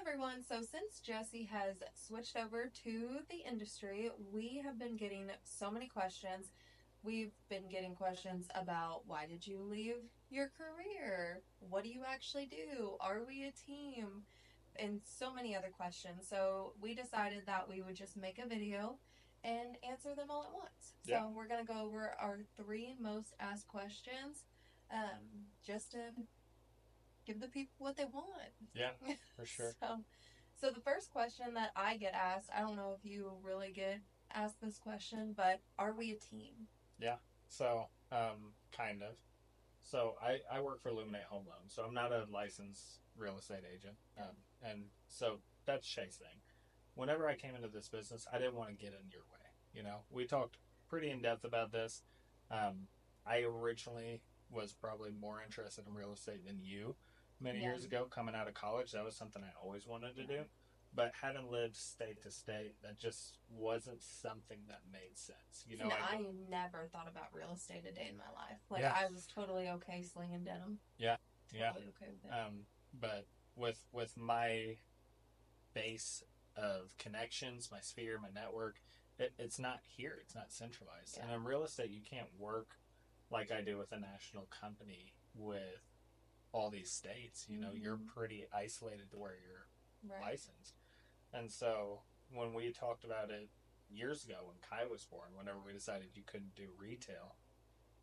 everyone. So since Jesse has switched over to the industry, we have been getting so many questions. We've been getting questions about why did you leave your career? What do you actually do? Are we a team? And so many other questions. So we decided that we would just make a video and answer them all at once. Yeah, So we're going to go over our three most asked questions just to give the people what they want. yeah, for sure. So the first question that I get asked, I don't know if you really get asked this question, but are we a team? Yeah. So, kind of. So I work for Illuminate Home Loans, so I'm not a licensed real estate agent. Yeah. And so that's Shay's thing. Whenever I came into this business, I didn't want to get in your way. We talked pretty in depth about this. Um, I originally was probably more interested in real estate than you many Yeah. years ago. Coming out of college, that was something I always wanted to Yeah. do. But having lived state to state, that just wasn't something that made sense. See, now, I never thought about real estate a day in my life. Like, Yeah, I was totally okay slinging denim. yeah, yeah. Totally okay with it. But with my base of connections, my sphere, my network, it's not here. It's not centralized. Yeah. And in real estate, you can't work like I do with a national company with all these states. You're pretty isolated to where you're Right. licensed. And so when we talked about it years ago, when Kai was born, whenever we decided you couldn't do retail,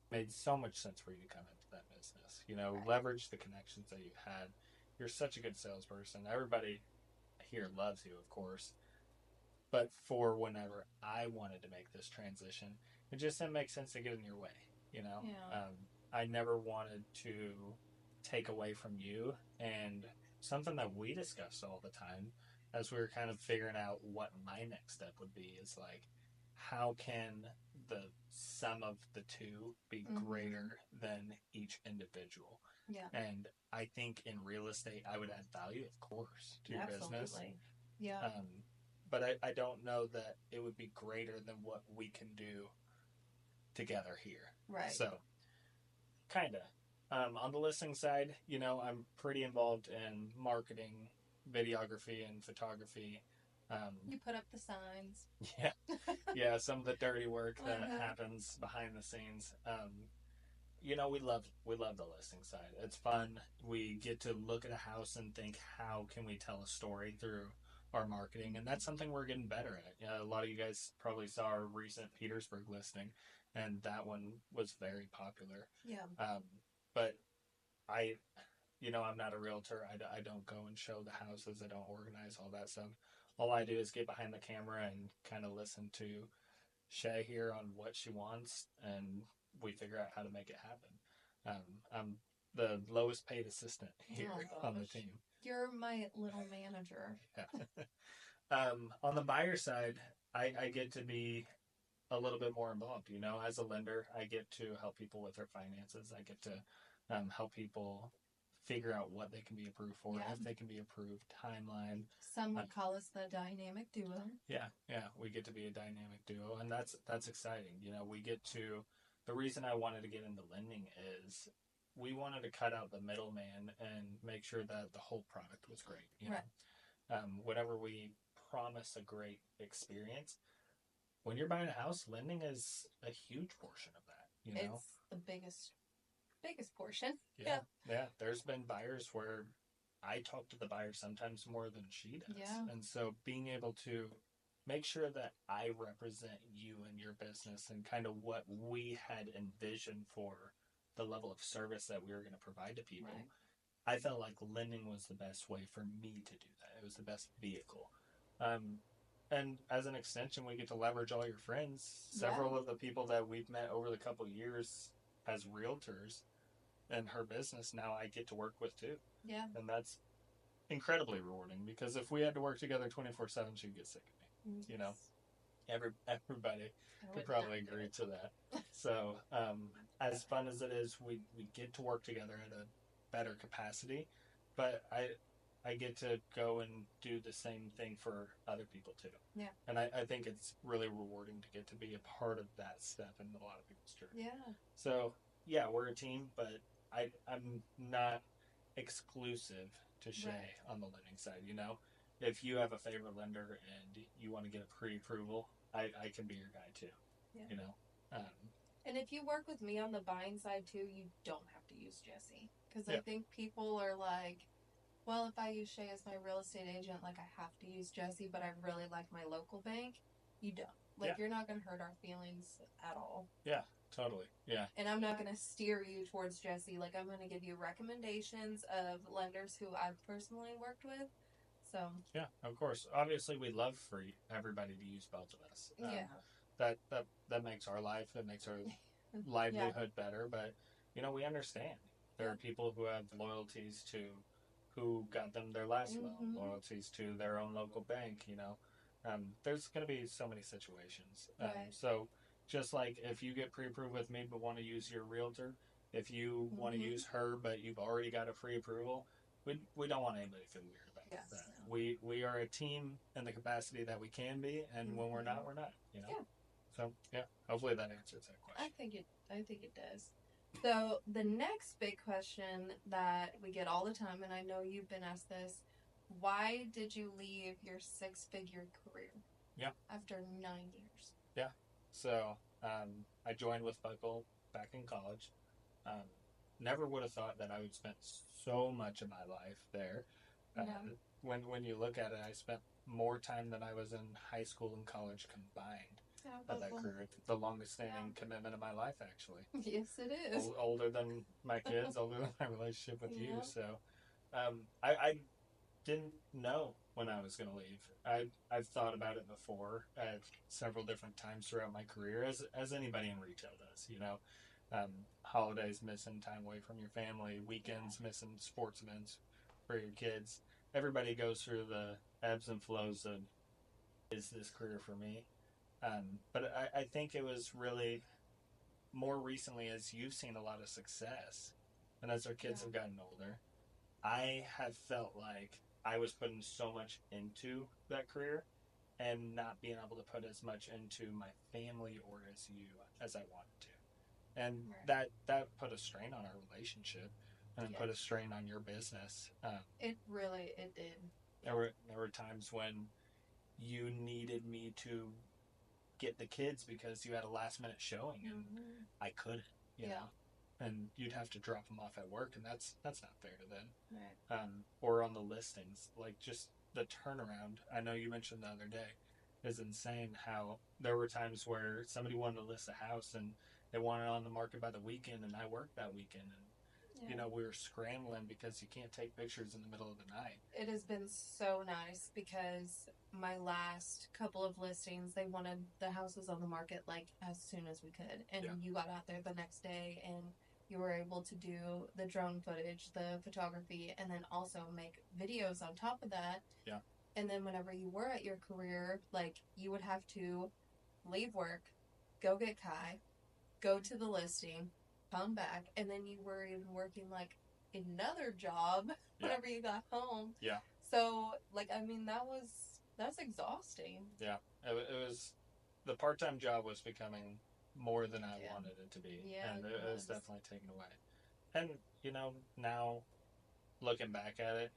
it made so much sense for you to come into that business. Right. Leverage the connections that you've had. You're such a good salesperson. Everybody here loves you, of course. But for whenever I wanted to make this transition, it just didn't make sense to get in your way. You know, Yeah. I never wanted to take away from you. And something that we discussed all the time as we were kind of figuring out what my next step would be is like, how can the sum of the two be greater than each individual? Yeah. And I think in real estate, I would add value, of course, to your business. Absolutely. Yeah. But I don't know that it would be greater than what we can do together here. Right. So, kind of. On the listing side, I'm pretty involved in marketing, videography, and photography. You put up the signs. Yeah, yeah, some of the dirty work that happens behind the scenes. We love the listing side. It's fun. We get to look at a house and think, how can we tell a story through our marketing? And that's something we're getting better at. A lot of you guys probably saw our recent Petersburg listing, and that one was very popular. Yeah. But I, I'm not a realtor. I don't go and show the houses. I don't organize all that stuff. All I do is get behind the camera and kind of listen to Shea here on what she wants, and we figure out how to make it happen. I'm the lowest paid assistant here on the team. You're my little manager. Yeah. On the buyer side, I get to be a little bit more involved. As a lender, I get to help people with their finances. I get to help people figure out what they can be approved for, if they can be approved, timeline. Some would call us the dynamic duo. Yeah, we get to be a dynamic duo, and that's exciting. We get to. The reason I wanted to get into lending is we wanted to cut out the middleman and make sure that the whole product was great. Whenever we promise a great experience, when you're buying a house, lending is a huge portion of that. It's the biggest portion. Yeah. There's been buyers where I talk to the buyer sometimes more than she does. Yeah. And so being able to make sure that I represent you and your business and kind of what we had envisioned for the level of service that we were going to provide to people, I felt like lending was the best way for me to do that. It was the best vehicle. And as an extension, we get to leverage all your friends. Several of the people that we've met over the couple of years as realtors in her business, now I get to work with too. Yeah. And that's incredibly rewarding, because if we had to work together 24/7, she'd get sick of me. Everybody could probably agree to that. So as fun as it is, we get to work together at a better capacity, but I get to go and do the same thing for other people too. Yeah. And I think it's really rewarding to get to be a part of that step in a lot of people's journey. Yeah. So yeah, we're a team, but I'm not exclusive to Shea Right. on the lending side. You know, if you have a favorite lender and you want to get a pre-approval, I can be your guy too. Yeah. You know, And if you work with me on the buying side too, you don't have to use Jesse. Because I yeah, think people are like, well, if I use Shea as my real estate agent, like I have to use Jesse, but I really like my local bank. You don't. yeah, Like, you're not going to hurt our feelings at all. yeah, totally, yeah, And I'm not going to steer you towards Jesse. Like, I'm going to give you recommendations of lenders who I've personally worked with. So, yeah. Of course, obviously, we love for everybody to use both of us. yeah. That makes our life, it makes our Yeah. livelihood better. But you know, we understand there Yeah. are people who have loyalties to who got them their last loan, Mm-hmm. loyalties to their own local bank. You know, there's going to be so many situations. Right. So just like if you get pre-approved with me but want to use your realtor, if you want to Mm-hmm. use her but you've already got a pre-approval, we don't want anybody to feel weird about Yes. that. No. We are a team in the capacity that we can be, and when we're not, we're not. You know. Yeah. So yeah, hopefully that answers that question. I think it does. So the next big question that we get all the time, and I know you've been asked this, why did you leave your six-figure career? Yeah. After 9 years. Yeah. So I joined with Buckle back in college. Um, Never would have thought that I would spend so much of my life there. Yeah. When you look at it, I spent more time than I was in high school and college combined Yeah, of that career. The longest standing Yeah. commitment of my life, actually. Yes, it is. Older than my kids, older than my relationship with you. Yeah. So I didn't know when I was going to leave. I've thought about it before at several different times throughout my career, as anybody in retail does. You know, holidays, missing time away from your family, weekends, missing sports events for your kids. Everybody goes through the ebbs and flows of, is this career for me? But I think it was really more recently as you've seen a lot of success, and as our kids have gotten older, I have felt like I was putting so much into that career and not being able to put as much into my family or as you as I wanted to. And that put a strain on our relationship and it put a strain on your business. It did. There were times when you needed me to get the kids because you had a last minute showing and I couldn't, you know. And you'd have to drop them off at work, and that's not fair to them. Right. Or on the listings, like just the turnaround. I know you mentioned the other day is insane. How there were times where somebody wanted to list a house and they wanted it on the market by the weekend, and I worked that weekend, and you know we were scrambling because you can't take pictures in the middle of the night. It has been so nice because my last couple of listings, they wanted the houses on the market like as soon as we could, and you got out there the next day and you were able to do the drone footage, the photography, and then also make videos on top of that. Yeah. And then whenever you were at your career, like you would have to leave work, go get Kai, go to the listing, come back, and then you were even working like another job whenever you got home. Yeah. So, like, I mean, that's exhausting. Yeah. It was, the part-time job was becoming more than I wanted it to be. Yeah, And it it was was. definitely taken away. And, you know, now looking back at it,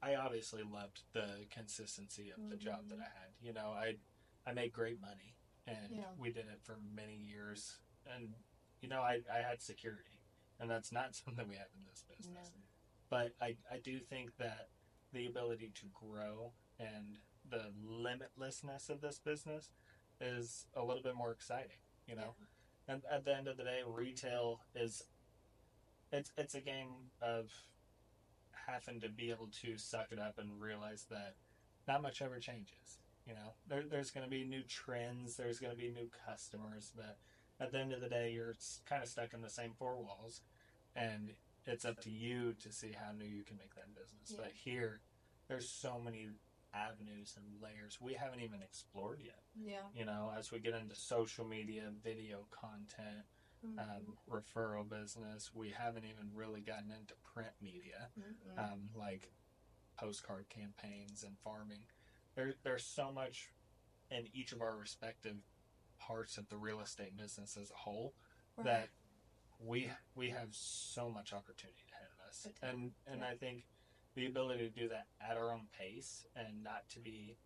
I obviously loved the consistency of the job that I had. You know, I made great money and we did it for many years. And, you know, I had security. And that's not something we have in this business. No. But I do think that the ability to grow and the limitlessness of this business is a little bit more exciting, you know. And at the end of the day, retail is it's a game of having to be able to suck it up and realize that not much ever changes. You know, there's going to be new trends, there's going to be new customers, but at the end of the day, you're kind of stuck in the same four walls, and it's up to you to see how new you can make that business. But here, there's so many avenues and layers we haven't even explored yet. Yeah. You know, as we get into social media, video content, referral business, we haven't even really gotten into print media, like postcard campaigns and farming. There's so much in each of our respective parts of the real estate business as a whole that we have so much opportunity ahead of us. And I think the ability to do that at our own pace and not to be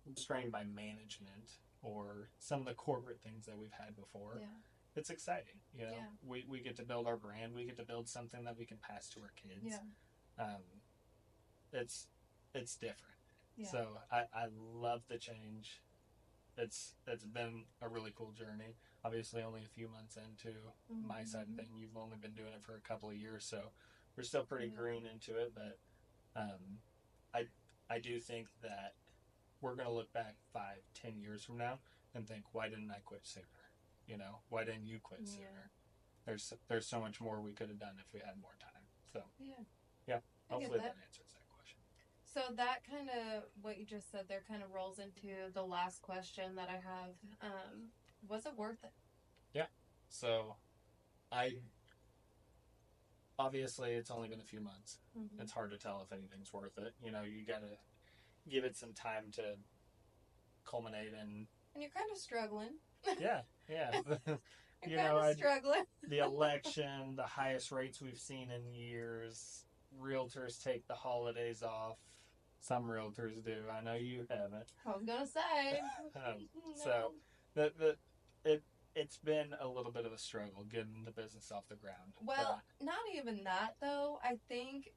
restrained by management or some of the corporate things that we've had before. Yeah. It's exciting, you know. Yeah. We get to build our brand. We get to build something that we can pass to our kids. Yeah. It's different. Yeah. So I love the change. It's been a really cool journey. Obviously, only a few months into my side of thing. You've only been doing it for a couple of years, so we're still pretty green into it. But I do think that we're gonna look back 5, 10 years from now and think, why didn't I quit sooner? You know, why didn't you quit sooner? There's so much more we could have done if we had more time. So yeah, hopefully that answers that question. So that kind of, what you just said there kind of rolls into the last question that I have. Was it worth it? Yeah. So obviously it's only been a few months. It's hard to tell if anything's worth it. You know, you gotta give it some time to culminate and you're kind of struggling. Yeah. You know, struggling. The election, the highest rates we've seen in years. Realtors take the holidays off. Some realtors do. I know you haven't. I was gonna say. So it's been a little bit of a struggle getting the business off the ground. Well, not even that though. I think,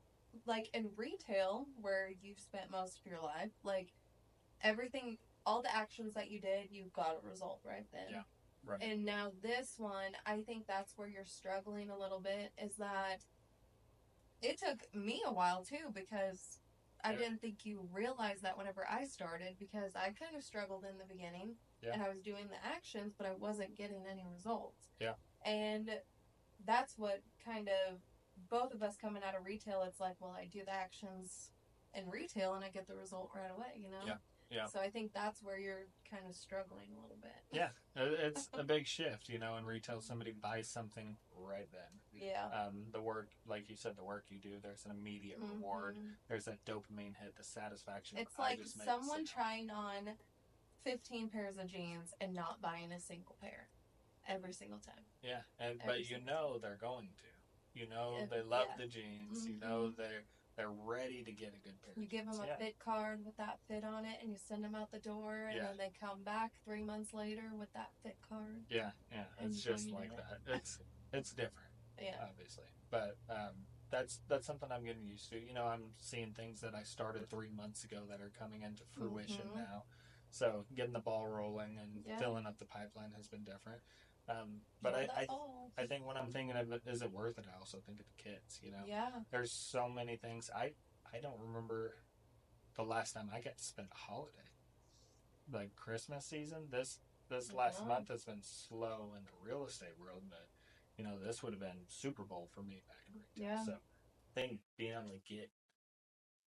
like in retail, where you've spent most of your life, like everything, all the actions that you did, you got a result right then. Yeah. Right. And now this one, I think that's where you're struggling a little bit, is that it took me a while too, because I didn't think you realized that whenever I started, because I kind of struggled in the beginning and I was doing the actions, but I wasn't getting any results. Yeah. And that's what kind of, both of us coming out of retail, it's like, well, I do the actions in retail and I get the result right away, you know? Yeah. Yeah. So I think that's where you're kind of struggling a little bit. Yeah. It's a big shift, you know, in retail, somebody buys something right then. Yeah. The work, like you said, the work you do, there's an immediate reward. There's that dopamine hit, the satisfaction. It's like someone trying on 15 pairs of jeans and not buying a single pair every single time. Yeah. But you know they're going to. You know they love the jeans. You know they're ready to get a good pair. You give them a fit card with that fit on it, and you send them out the door, and then they come back 3 months later with that fit card. Yeah. It's just like that. It's different. Yeah. Obviously, but that's something I'm getting used to. You know, I'm seeing things that I started 3 months ago that are coming into fruition now. So getting the ball rolling and filling up the pipeline has been different. But I think when I'm thinking of it, is it worth it? I also think of the kids, you know? Yeah. There's so many things. I don't remember the last time I got to spend a holiday. Like Christmas season, this last month has been slow in the real estate world, but, you know, this would have been Super Bowl for me back in retail. Yeah. So I think being able to get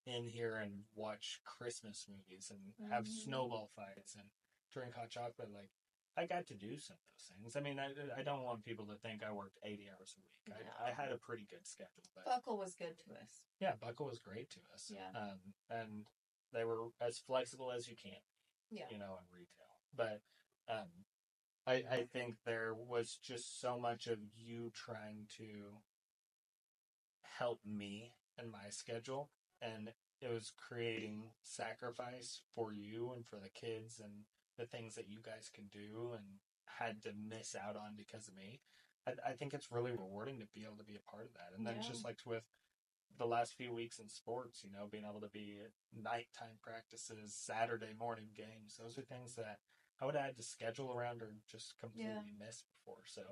in here and watch Christmas movies and have snowball fights and drink hot chocolate, like, I got to do some of those things. I mean, I don't want people to think I worked 80 hours a week. I had a pretty good schedule. But Buckle was good to us. Yeah, Buckle was great to us. Yeah. And they were as flexible as you can, you know, in retail. But I think there was just so much of you trying to help me and my schedule, and it was creating sacrifice for you and for the kids and the things that you guys can do and had to miss out on because of me. I think it's really rewarding to be able to be a part of that. And then just like with the last few weeks in sports, you know, being able to be at nighttime practices, Saturday morning games, those are things that I would have had to schedule around or just completely miss before. So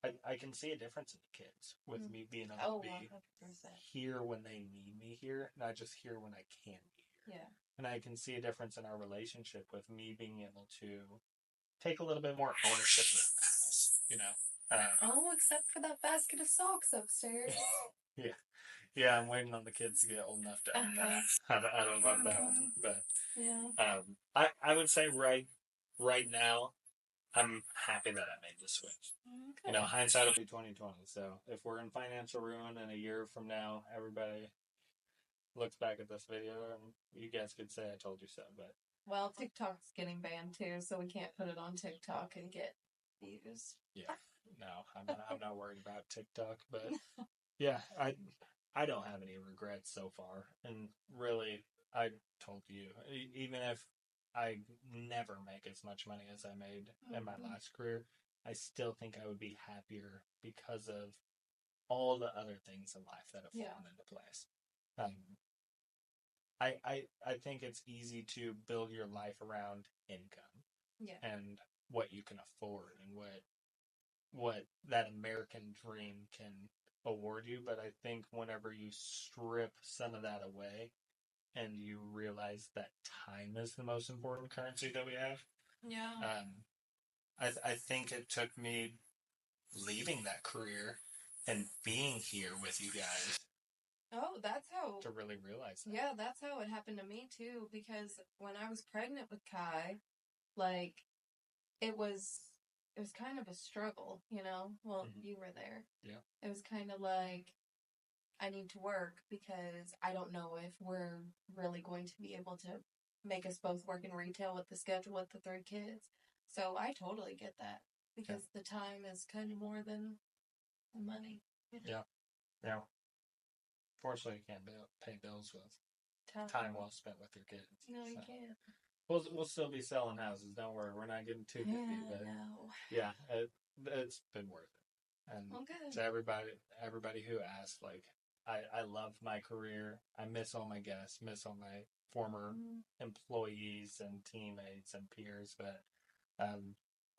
I can see a difference in the kids with me being able to be 100%. here when they need me here, not just here when I can be here. Yeah. And I can see a difference in our relationship with me being able to take a little bit more ownership of the house, you know. Except for that basket of socks upstairs. Yeah, I'm waiting on the kids to get old enough to own that. I don't love that one, but I would say right now, I'm happy that I made the switch. Okay. You know, hindsight will be 2020. So if we're in financial ruin in a year from now, everybody looks back at this video and you guys could say I told you so. But well, TikTok's getting banned too, so we can't put it on TikTok and get views. Yeah, no, I'm not worried about TikTok, but Yeah, I don't have any regrets so far, and really, I told you, even if I never make as much money as I made in my last career, I still think I would be happier because of all the other things in life that have fallen into place. Um, I think it's easy to build your life around income and what you can afford and what that American dream can award you. But I think whenever you strip some of that away and you realize that time is the most important currency that we have, I think it took me leaving that career and being here with you guys. Oh, that's how to really realize that. Yeah, that's how it happened to me too. Because when I was pregnant with Kai, like it was kind of a struggle, you know. Well, you were there. Yeah. It was kind of like I need to work because I don't know if we're really going to be able to make us both work in retail with the schedule with the 3 kids. So I totally get that because the time is kind of more than the money. Yeah. Yeah. Fortunately, you can't pay bills with time well spent with your kids. No, you can't. We'll still be selling houses. Don't worry, we're not getting too busy. But yeah, it's been worth it. And to everybody who asked, like, I love my career. I miss all my guests, miss all my former employees and teammates and peers. But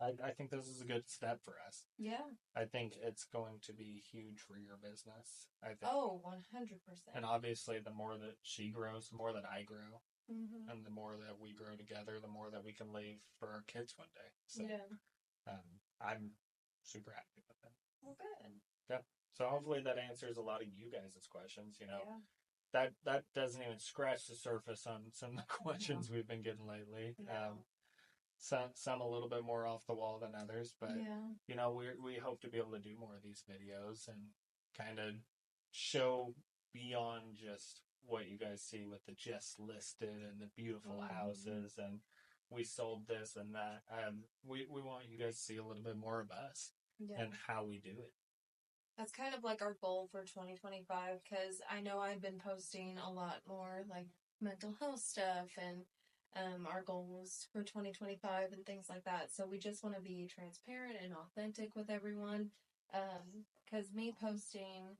I think this is a good step for us. Yeah. I think it's going to be huge for your business. I think. Oh, 100%. And obviously, the more that she grows, the more that I grow. And the more that we grow together, the more that we can leave for our kids one day. So, I'm super happy with that. Well, good. Yeah. So hopefully that answers a lot of you guys' questions. You know, that doesn't even scratch the surface on some of the questions we've been getting lately. Some a little bit more off the wall than others, but you know, we hope to be able to do more of these videos and kind of show beyond just what you guys see with the just listed and the beautiful houses and we sold this and that. We want you guys to see a little bit more of us and how we do it. That's kind of like our goal for 2025 because I know I've been posting a lot more like mental health stuff and our goals for 2025 and things like that. So we just want to be transparent and authentic with everyone. Because me posting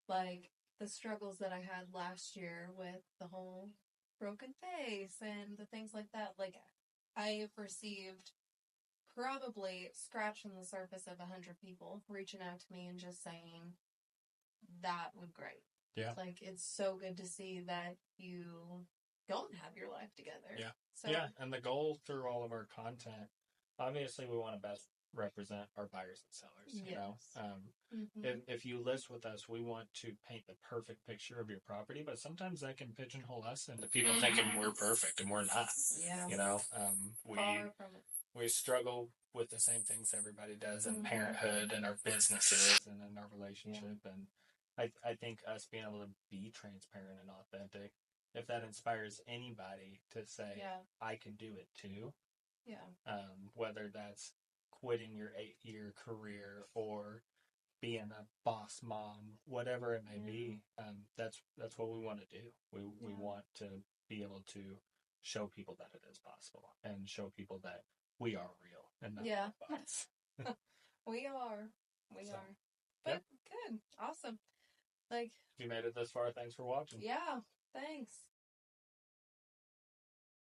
like the struggles that I had last year with the whole broken face and the things like that, like I received probably scratching the surface of 100 people reaching out to me and just saying that would great. Yeah. Like it's so good to see that you don't have your life together. Yeah. So, yeah. And the goal through all of our content, obviously we want to best represent our buyers and sellers, you know. If you list with us, we want to paint the perfect picture of your property, but sometimes that can pigeonhole us into people thinking we're perfect and we're not. Yeah. You know, we struggle with the same things everybody does in parenthood and our businesses and in our relationship. And I think us being able to be transparent and authentic, if that inspires anybody to say, I can do it too. Yeah. Whether that's quitting your 8-year career or being a boss mom, whatever it may be, that's what we want to do. We want to be able to show people that it is possible and show people that we are real and not bots. We are. But good. Awesome. Like, if you made it this far, thanks for watching. Yeah, thanks.